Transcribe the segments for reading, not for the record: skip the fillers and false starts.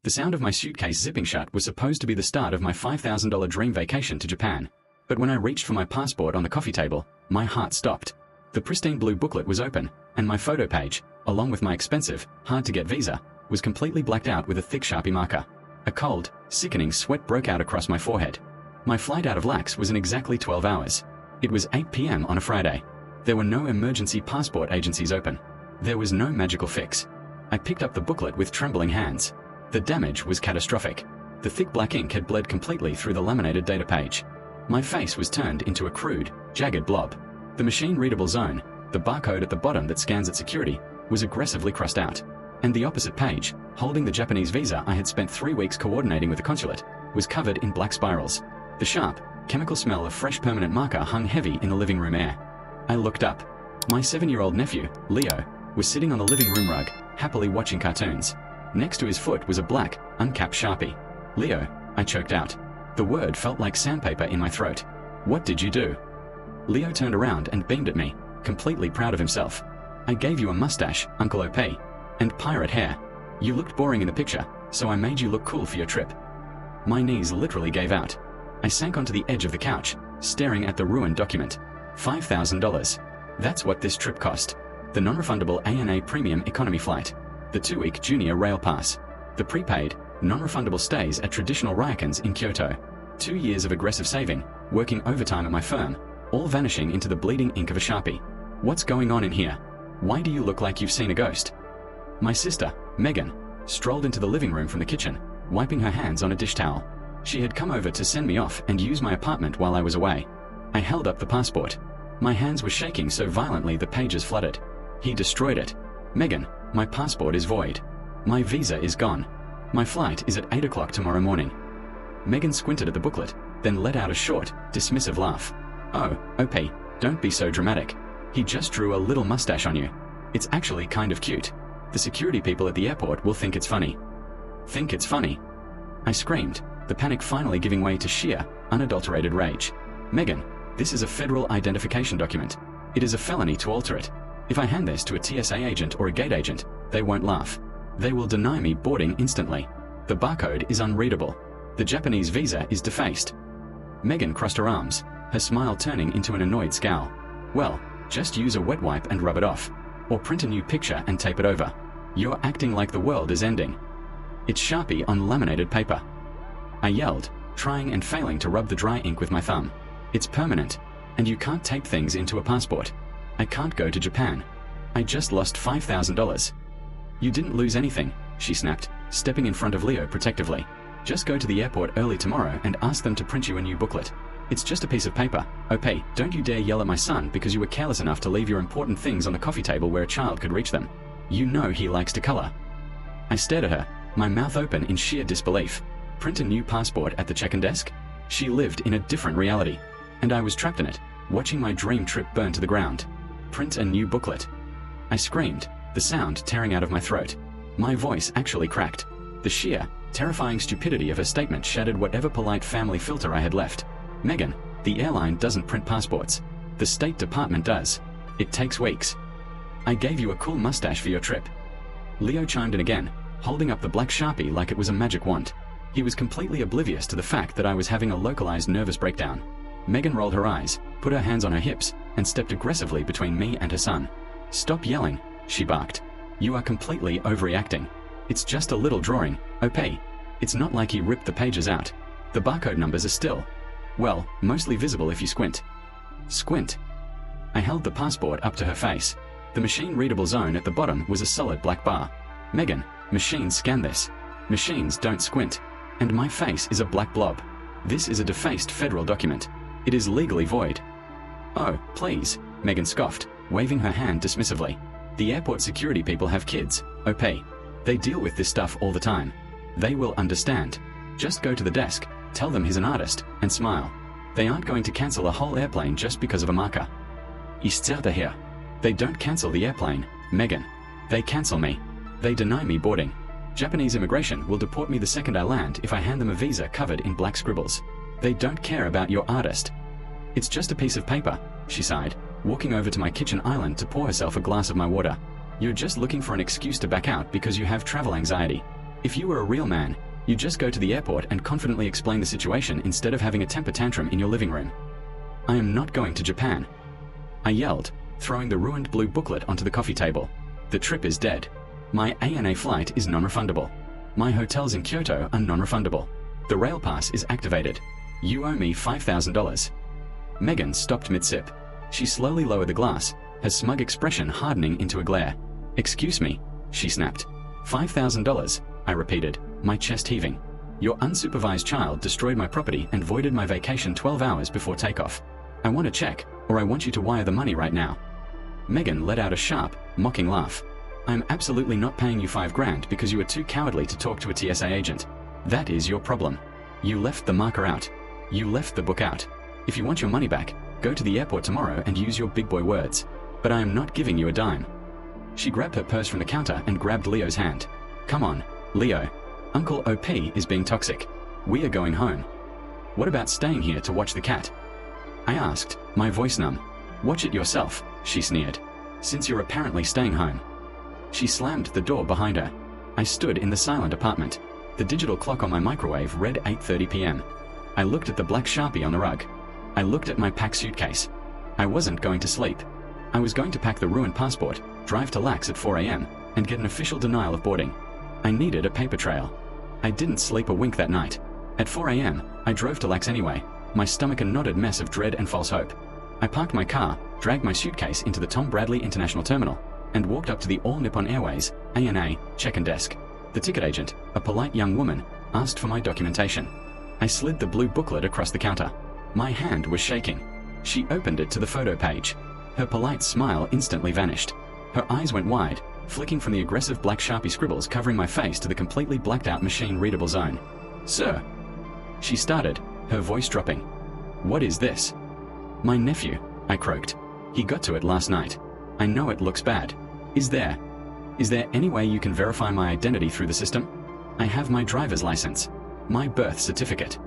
The sound of my suitcase zipping shut was supposed to be the start of my $5,000 dream vacation to Japan. But when I reached for my passport on the coffee table, my heart stopped. The pristine blue booklet was open, and my photo page, along with my expensive, hard-to-get visa, was completely blacked out with a thick Sharpie marker. A cold, sickening sweat broke out across my forehead. My flight out of Lax was in exactly 12 hours. It was 8 p.m. on a Friday. There were no emergency passport agencies open. There was no magical fix. I picked up the booklet with trembling hands. The damage was catastrophic. The thick black ink had bled completely through the laminated data page. My face was turned into a crude, jagged blob. The machine-readable zone, the barcode at the bottom that scans at security, was aggressively crossed out. And the opposite page, holding the Japanese visa I had spent 3 weeks coordinating with the consulate, was covered in black spirals. The sharp, chemical smell of fresh permanent marker hung heavy in the living room air. I looked up. My 7-year-old nephew, Leo, was sitting on the living room rug, happily watching cartoons. Next to his foot was a black, uncapped Sharpie. Leo, I choked out. The word felt like sandpaper in my throat. What did you do? Leo turned around and beamed at me, completely proud of himself. I gave you a mustache, Uncle OP, and pirate hair. You looked boring in the picture, so I made you look cool for your trip. My knees literally gave out. I sank onto the edge of the couch, staring at the ruined document. $5,000. That's what this trip cost. The non-refundable ANA premium economy flight. The 2-week junior rail pass. The prepaid, non-refundable stays at traditional ryokans in Kyoto. 2 years of aggressive saving, working overtime at my firm, all vanishing into the bleeding ink of a Sharpie. What's going on in here? Why do you look like you've seen a ghost? My sister, Megan, strolled into the living room from the kitchen, wiping her hands on a dish towel. She had come over to send me off and use my apartment while I was away. I held up the passport. My hands were shaking so violently the pages flooded. He destroyed it. Megan, my passport is void. My visa is gone. My flight is at 8 o'clock tomorrow morning. Megan squinted at the booklet, then let out a short, dismissive laugh. Oh, OP, don't be so dramatic. He just drew a little mustache on you. It's actually kind of cute. The security people at the airport will think it's funny. Think it's funny? I screamed, the panic finally giving way to sheer, unadulterated rage. Megan, this is a federal identification document. It is a felony to alter it. If I hand this to a TSA agent or a gate agent, they won't laugh. They will deny me boarding instantly. The barcode is unreadable. The Japanese visa is defaced. Megan crossed her arms, her smile turning into an annoyed scowl. Well, just use a wet wipe and rub it off. Or print a new picture and tape it over. You're acting like the world is ending. It's Sharpie on laminated paper. I yelled, trying and failing to rub the dry ink with my thumb. It's permanent, and you can't tape things into a passport. I can't go to Japan. I just lost $5,000. You didn't lose anything, she snapped, stepping in front of Leo protectively. Just go to the airport early tomorrow and ask them to print you a new booklet. It's just a piece of paper. OP, don't you dare yell at my son because you were careless enough to leave your important things on the coffee table where a child could reach them. You know he likes to color. I stared at her, my mouth open in sheer disbelief. Print a new passport at the check-in desk? She lived in a different reality, and I was trapped in it, watching my dream trip burn to the ground. Print a new booklet. I screamed, the sound tearing out of my throat. My voice actually cracked. The sheer, terrifying stupidity of her statement shattered whatever polite family filter I had left. Megan, the airline doesn't print passports. The State Department does. It takes weeks. I gave you a cool mustache for your trip. Leo chimed in again, holding up the black Sharpie like it was a magic wand. He was completely oblivious to the fact that I was having a localized nervous breakdown. Megan rolled her eyes, put her hands on her hips, and stepped aggressively between me and her son. Stop yelling, she barked. You are completely overreacting. It's just a little drawing, OP. It's not like he ripped the pages out. The barcode numbers are still, well, mostly visible if you squint. Squint. I held the passport up to her face. The machine-readable zone at the bottom was a solid black bar. Megan, machines scan this. Machines don't squint. And my face is a black blob. This is a defaced federal document. It is legally void. Oh, please, Megan scoffed, waving her hand dismissively. The airport security people have kids, OP. They deal with this stuff all the time. They will understand. Just go to the desk, tell them he's an artist, and smile. They aren't going to cancel a whole airplane just because of a marker. Isterde here. They don't cancel the airplane, Megan. They cancel me. They deny me boarding. Japanese immigration will deport me the second I land if I hand them a visa covered in black scribbles. They don't care about your artist. It's just a piece of paper, she sighed, walking over to my kitchen island to pour herself a glass of my water. You're just looking for an excuse to back out because you have travel anxiety. If you were a real man, you'd just go to the airport and confidently explain the situation instead of having a temper tantrum in your living room. I am not going to Japan, I yelled, throwing the ruined blue booklet onto the coffee table. The trip is dead. My ANA flight is non-refundable. My hotels in Kyoto are non-refundable. The rail pass is activated. You owe me $5,000. Megan stopped mid-sip. She slowly lowered the glass, her smug expression hardening into a glare. Excuse me, she snapped. $5,000, I repeated, my chest heaving. Your unsupervised child destroyed my property and voided my vacation 12 hours before takeoff. I want a check, or I want you to wire the money right now. Megan let out a sharp, mocking laugh. I'm absolutely not paying you $5,000 because you were too cowardly to talk to a TSA agent. That is your problem. You left the marker out. You left the book out. If you want your money back, go to the airport tomorrow and use your big boy words. But I am not giving you a dime. She grabbed her purse from the counter and grabbed Leo's hand. Come on, Leo. Uncle OP is being toxic. We are going home. What about staying here to watch the cat? I asked, my voice numb. Watch it yourself, she sneered. Since you're apparently staying home. She slammed the door behind her. I stood in the silent apartment. The digital clock on my microwave read 8:30 p.m. I looked at the black Sharpie on the rug. I looked at my packed suitcase. I wasn't going to sleep. I was going to pack the ruined passport, drive to Lax at 4 a.m., and get an official denial of boarding. I needed a paper trail. I didn't sleep a wink that night. At 4 a.m., I drove to Lax anyway, my stomach a knotted mess of dread and false hope. I parked my car, dragged my suitcase into the Tom Bradley International Terminal, and walked up to the All Nippon Airways, ANA, check-in desk. The ticket agent, a polite young woman, asked for my documentation. I slid the blue booklet across the counter. My hand was shaking. She opened it to the photo page. Her polite smile instantly vanished. Her eyes went wide, flicking from the aggressive black Sharpie scribbles covering my face to the completely blacked-out machine-readable zone. Sir. She started, her voice dropping. What is this? My nephew, I croaked. He got to it last night. I know it looks bad. Is there any way you can verify my identity through the system? I have my driver's license. My birth certificate.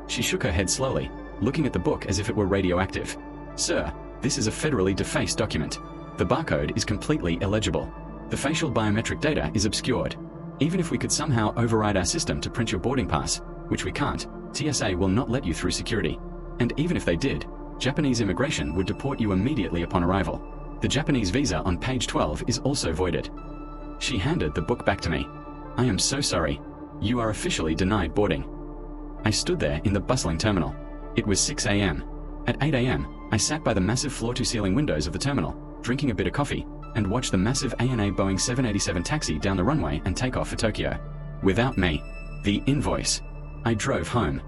She shook her head slowly, looking at the book as if it were radioactive. Sir, this is a federally defaced document. The barcode is completely illegible. The facial biometric data is obscured. Even if we could somehow override our system to print your boarding pass, which we can't, TSA will not let you through security. And even if they did, Japanese immigration would deport you immediately upon arrival. The Japanese visa on page 12 is also voided. She handed the book back to me. I am so sorry. You are officially denied boarding. I stood there in the bustling terminal. It was 6 a.m. At 8 a.m., I sat by the massive floor-to-ceiling windows of the terminal, drinking a bit of coffee, and watched the massive ANA Boeing 787 taxi down the runway and take off for Tokyo. Without me. The invoice. I drove home.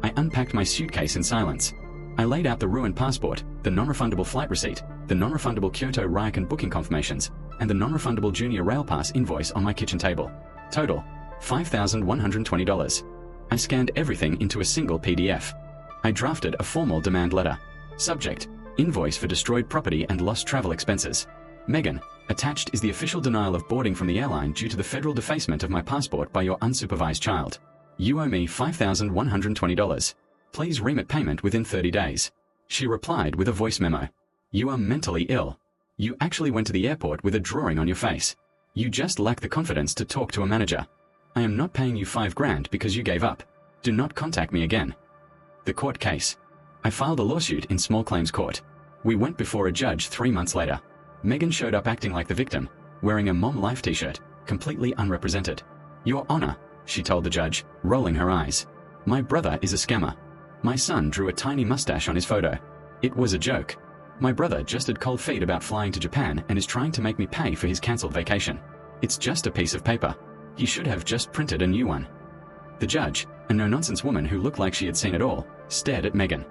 I unpacked my suitcase in silence. I laid out the ruined passport, the non-refundable flight receipt, the non-refundable Kyoto Ryokan booking confirmations, and the non-refundable junior rail pass invoice on my kitchen table. Total, $5,120. I scanned everything into a single PDF. I drafted a formal demand letter. Subject, invoice for destroyed property and lost travel expenses. Megan, attached is the official denial of boarding from the airline due to the federal defacement of my passport by your unsupervised child. You owe me $5,120. Please remit payment within 30 days. She replied with a voice memo. You are mentally ill. You actually went to the airport with a drawing on your face. You just lack the confidence to talk to a manager. I am not paying you $5,000 because you gave up. Do not contact me again. The court case. I filed a lawsuit in small claims court. We went before a judge 3 months later. Megan showed up acting like the victim, wearing a Mom Life t-shirt, completely unrepresented. Your Honor, she told the judge, rolling her eyes. My brother is a scammer. My son drew a tiny mustache on his photo. It was a joke. My brother just had cold feet about flying to Japan and is trying to make me pay for his cancelled vacation. It's just a piece of paper. He should have just printed a new one. The judge, a no-nonsense woman who looked like she had seen it all, stared at Megan.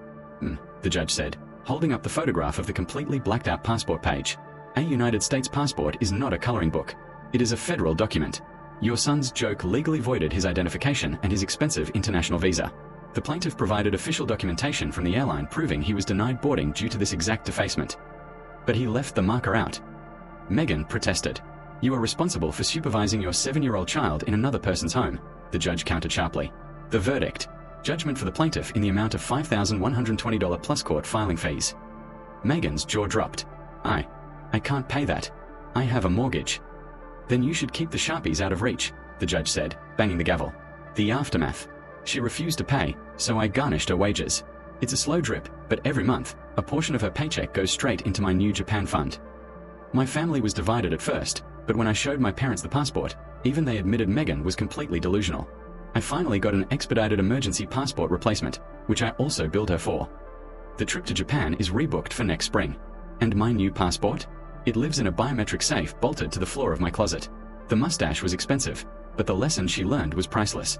The judge said, holding up the photograph of the completely blacked-out passport page. A United States passport is not a coloring book. It is a federal document. Your son's joke legally voided his identification and his expensive international visa. The plaintiff provided official documentation from the airline proving he was denied boarding due to this exact defacement. But he left the marker out. Megan protested. You are responsible for supervising your 7-year-old child in another person's home, the judge countered sharply. The verdict. Judgment for the plaintiff in the amount of $5,120 plus court filing fees. Megan's jaw dropped. I can't pay that. I have a mortgage. Then you should keep the Sharpies out of reach. the judge said, banging the gavel. The aftermath. She refused to pay, so I garnished her wages. It's a slow drip, but every month, a portion of her paycheck goes straight into my new Japan fund. My family was divided at first, but when I showed my parents the passport, even they admitted Megan was completely delusional. I finally got an expedited emergency passport replacement, which I also billed her for. The trip to Japan is rebooked for next spring. And my new passport? It lives in a biometric safe bolted to the floor of my closet. The mustache was expensive, but the lesson she learned was priceless.